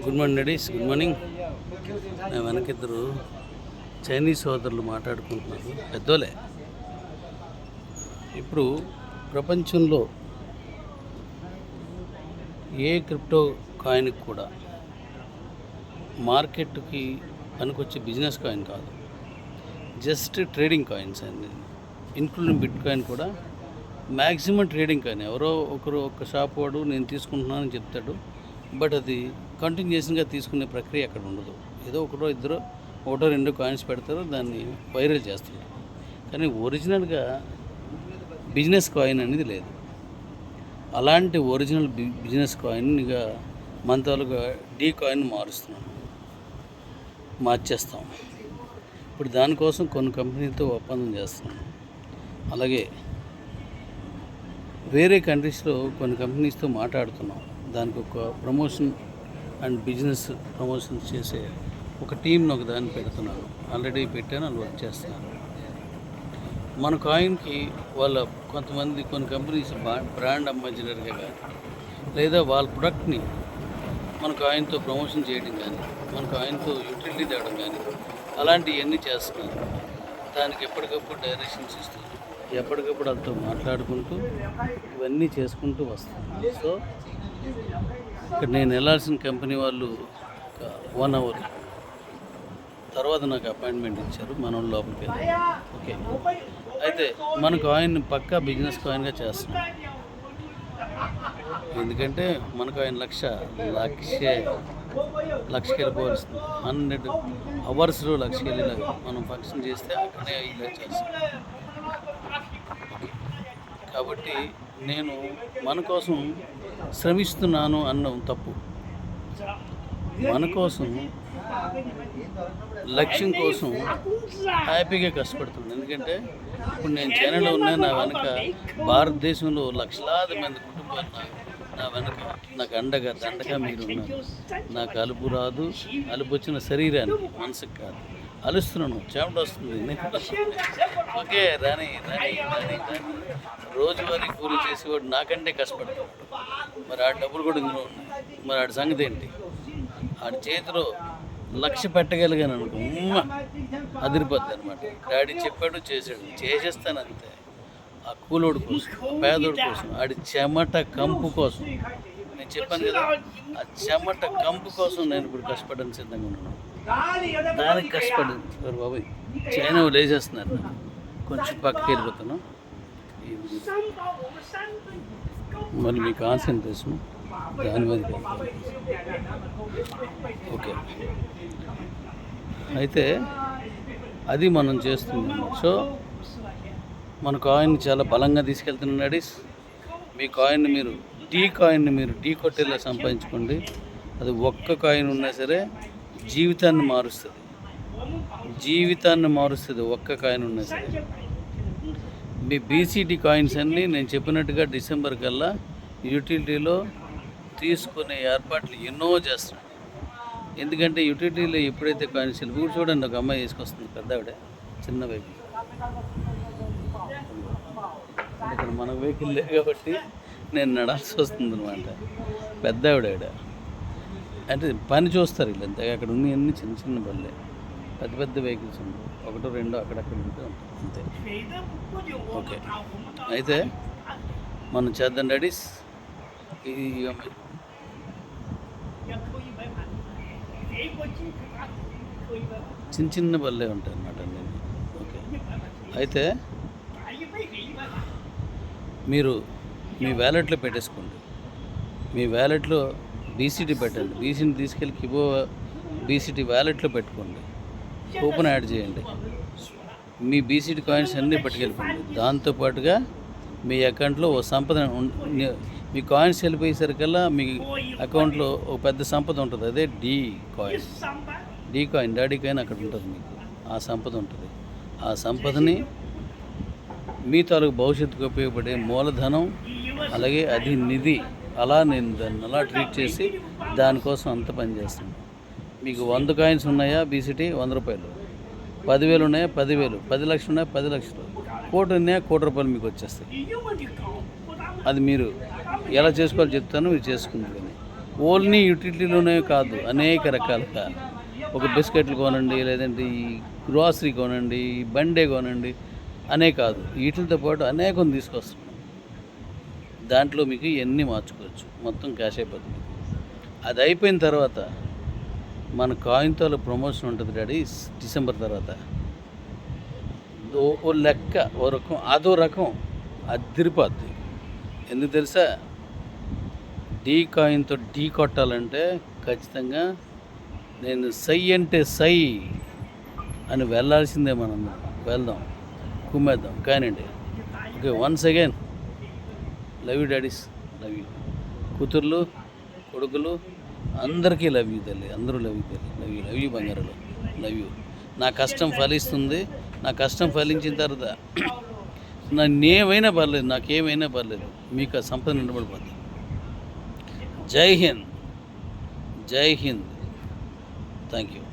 Good morning ladies, good morning. నా వెనకిద్దరు Chinese సోదరులు మాట్లాడుకుంటున్నారు, పెద్దోలే. ఇప్పుడు ప్రపంచంలో ఏ క్రిప్టో కాయిన్కి కూడా మార్కెట్కి పనికొచ్చే బిజినెస్ కాయిన్ కాదు, జస్ట్ ట్రేడింగ్ కాయిన్స్ అండి. ఇంక్లూడింగ్ బిట్ కాయిన్ కూడా మ్యాక్సిమం ట్రేడింగ్ కాయిన్. ఎవరో ఒకరు ఒక షాప్ వాడు నేను తీసుకుంటున్నానని చెప్తాడు, బట్ అది కంటిన్యూషన్గా తీసుకునే ప్రక్రియ అక్కడ ఉండదు. ఏదో ఒకటో రెండో కాయిన్స్ పెడతారు, దాన్ని వైరల్ చేస్తారు. కానీ ఒరిజినల్గా బిజినెస్ కాయిన్ అనేది లేదు. అలాంటి ఒరిజినల్ బిజినెస్ కాయిన్గా మన తాలూకా డీ కాయిన్ మార్చేస్తాం. ఇప్పుడు దానికోసం కొన్ని కంపెనీలతో ఒప్పందం చేస్తున్నాం. అలాగే వేరే కంట్రీస్లో కొన్ని కంపెనీస్తో మాట్లాడుతున్నాం. దానికి ఒక ప్రమోషన్ అండ్ బిజినెస్ ప్రమోషన్ చేసే ఒక టీంను ఒక దాన్ని పెడుతున్నాను. ఆల్రెడీ పెట్టాను, వాళ్ళు వర్క్ చేస్తున్నారు. మన కాయిన్కి కొన్ని కంపెనీస్ బ్రాండ్ అంబాసిడర్గా కానీ, లేదా వాళ్ళ ప్రొడక్ట్ని మన కాయిన్తో ప్రమోషన్ చేయడం కానీ, మన కాయిన్తో యూటిలిటీ తేవడం కానీ, అలాంటివన్నీ చేస్తున్నారు. దానికి ఎప్పటికప్పుడు డైరెక్షన్స్ ఇస్తూ, ఎప్పటికప్పుడు వాళ్ళతో మాట్లాడుకుంటూ ఇవన్నీ చేసుకుంటూ వస్తాను. సో ఇక్కడ నేను వెళ్ళాల్సిన కంపెనీ వాళ్ళు ఒక 1 అవర్ తర్వాత నాకు అపాయింట్మెంట్ ఇచ్చారు. మనం లోపలికి వెళ్ళాలి. ఓకే, అయితే మన కాయిన్ పక్కా బిజినెస్ కాయిన్గా చేస్తున్నాం. ఎందుకంటే మన కాయిన్ లక్షకి వెళ్ళిపోవాల్సింది. 100 అవర్స్లో లక్షకి వెళ్ళేలాగా మనం ఫంక్షన్ చేస్తే అక్కడే ఇలా చేస్తాం. కాబట్టి నేను మన కోసం శ్రమిస్తున్నాను అన్నం తప్పు. మన కోసం, లక్ష్యం కోసం హ్యాపీగా కష్టపడుతుంది. ఎందుకంటే ఇప్పుడు నేను చైనాలో ఉన్నా, నా వెనక భారతదేశంలో లక్షలాది మంది కుటుంబాలు నా వెనక నాకు దండగా మీరు ఉన్నారు. నాకు అలుపు రాదు. అలుపు వచ్చిన శరీరానికి, మనసుకు కాదు. అలుస్తున్నాను, చెమట వస్తుంది. ఓకే, రాని రోజువారీ కూలి చేసేవాడు నాకంటే కష్టపడతాడు. మరి ఆ డబ్బులు కూడా ఇందులో ఉన్నాయి. మరి ఆడి సంగతి ఏంటి? ఆడి చేతిలో 1,00,000 పెట్టగలిగాను అనుకో, అదిరిపోద్ది అనమాట. డాడీ చెప్పాడు, చేసేస్తాను అంతే. ఆ కూలోడి కోసం, పేదోడి కోసం, ఆడి చెమట కంపు కోసం. నేను చెప్పాను కదా, ఆ చెమట కంపు కోసం నేను ఇప్పుడు కష్టపడడానికి సిద్ధంగా ఉన్నాను. దానికి కష్టపడి బాబాయ్ చైనా లేచేస్తున్నారు. కొంచెం పక్కకి వెళ్ళిపోతాను. మళ్ళీ మీ కాన్సన్ట్రేషన్ దాని మీదకి వెళ్తాను. ఓకే, అయితే అది మనం చేస్తుంది. సో మన కాయిన్ చాలా బలంగా తీసుకెళ్తున్నాం డాడీస్. మీ కాయిన్ని మీరు టీ కొట్టేలా సంపాదించుకోండి. అది ఒక్క కాయిన్ ఉన్నా సరే జీవితాన్ని మారుస్తుంది. ఒక్క కాయిన్ ఉన్నా సరే. మీ బీసీటీ కాయిన్స్ అన్నీ నేను చెప్పినట్టుగా డిసెంబర్ కల్లా యూటిలిటీలో తీసుకునే ఏర్పాట్లు ఎన్నో చేస్తున్నాను. ఎందుకంటే యూటిలిటీలో ఎప్పుడైతే కాయిన్స్ ఇప్పుడు చూడండి, ఒక అమ్మాయి తీసుకొస్తుంది, పెద్ద ఆవిడ, చిన్న వెహికల్. ఇక్కడ మన వెహికల్ లేదు కాబట్టి నేను నడాల్సి వస్తుంది అనమాట. పెద్ద ఆవిడ అంటే పని చూస్తారు వీళ్ళంతా. అక్కడ ఉన్నవన్నీ చిన్న చిన్న బళ్ళే, పెద్ద వెహికల్స్ ఉండవు. 1-2 అక్కడక్కడ ఉంటే ఉంటాయి, అంతే. ఓకే, అయితే మనం చేద్దాం డాడీస్. ఇది చిన్న బళ్ళే ఉంటాయి అన్నమాట అన్నీ. ఓకే, అయితే మీరు మీ వ్యాలెట్లో పెట్టేసుకోండి. మీ వ్యాలెట్లో బీసీటీ పెట్టండి. బీసీని తీసుకెళ్ళి కిబో బీసీటీ వ్యాలెట్లో పెట్టుకోండి. కూపన్ యాడ్ చేయండి. మీ బీసీటీ కాయిన్స్ అన్నీ పట్టుకెళ్ళిపోండి. దాంతోపాటుగా మీ అకౌంట్లో ఓ సంపద, మీ కాయిన్స్ వెళ్ళిపోయేసరికల్లా మీ అకౌంట్లో ఒక పెద్ద సంపద ఉంటుంది. అదే డీ కాయిన్ డాడీ కాయిన్ అక్కడ ఉంటుంది. మీకు ఆ సంపద ఉంటుంది. ఆ సంపదని మీ తాలూకు భవిష్యత్తుకు ఉపయోగపడే మూలధనం, అలాగే అది నిధి. అలా నేను దాన్ని అలా ట్రీట్ చేసి దానికోసం అంత పని చేస్తాను. మీకు 100 కాయిన్స్ ఉన్నాయా బీసీటీ, 100 రూపాయలు. 10,000 ఉన్నాయా, 10,000. 10 లక్షలు ఉన్నాయా, 10 లక్షలు. 1,00,00,000 ఉన్నాయా, 1,00,00,000 రూపాయలు మీకు వచ్చేస్తాయి. అది మీరు ఎలా చేసుకోవాలో చెప్తాను, మీరు చేసుకుంటారు. కానీ ఓన్లీ యూటిలిటీలోనే కాదు, అనేక రకాలుగా ఒక బిస్కెట్లు కొనండి, లేదంటే ఈ గ్రాసరీ కొనండి, ఈ బండే కొనండి అనే కాదు, వీటితో పాటు అనేకం తీసుకొస్తున్నాం. దాంట్లో మీకు ఇవన్నీ మార్చుకోవచ్చు, మొత్తం క్యాష్ అయిపోతుంది. అది అయిపోయిన తర్వాత మన కాయిన్తో ప్రమోషన్ ఉంటుంది డాడీ. డిసెంబర్ తర్వాత ఓ లెక్క, ఓ రకం, అదో రకం అదిరిపోద్ది. ఎందుకు తెలుసా? డీ కాయిన్తో ఢీ కొట్టాలంటే ఖచ్చితంగా నేను సై అంటే సై అని వెళ్ళాల్సిందే. మనం వెళ్దాం, కుమ్మేద్దాం కానివ్వండి. Okay, once again love you daddies, love you కూతుర్లు, కొడుకులు అందరికీ లవ్ యూ తల్లి, అందరూ లవ్ యూ తల్లి, లవ్ యూ, లవ్ యూ బంగారులు, లవ్ యూ. నా కష్టం ఫలిస్తుంది. నా కష్టం ఫలించిన తర్వాత నేనేమైనా పర్లేదు, నాకేమైనా పర్లేదు, మీకు ఆ సంపద నిలబడిపోతుంది. జై హింద్, జై హింద్. Thank you.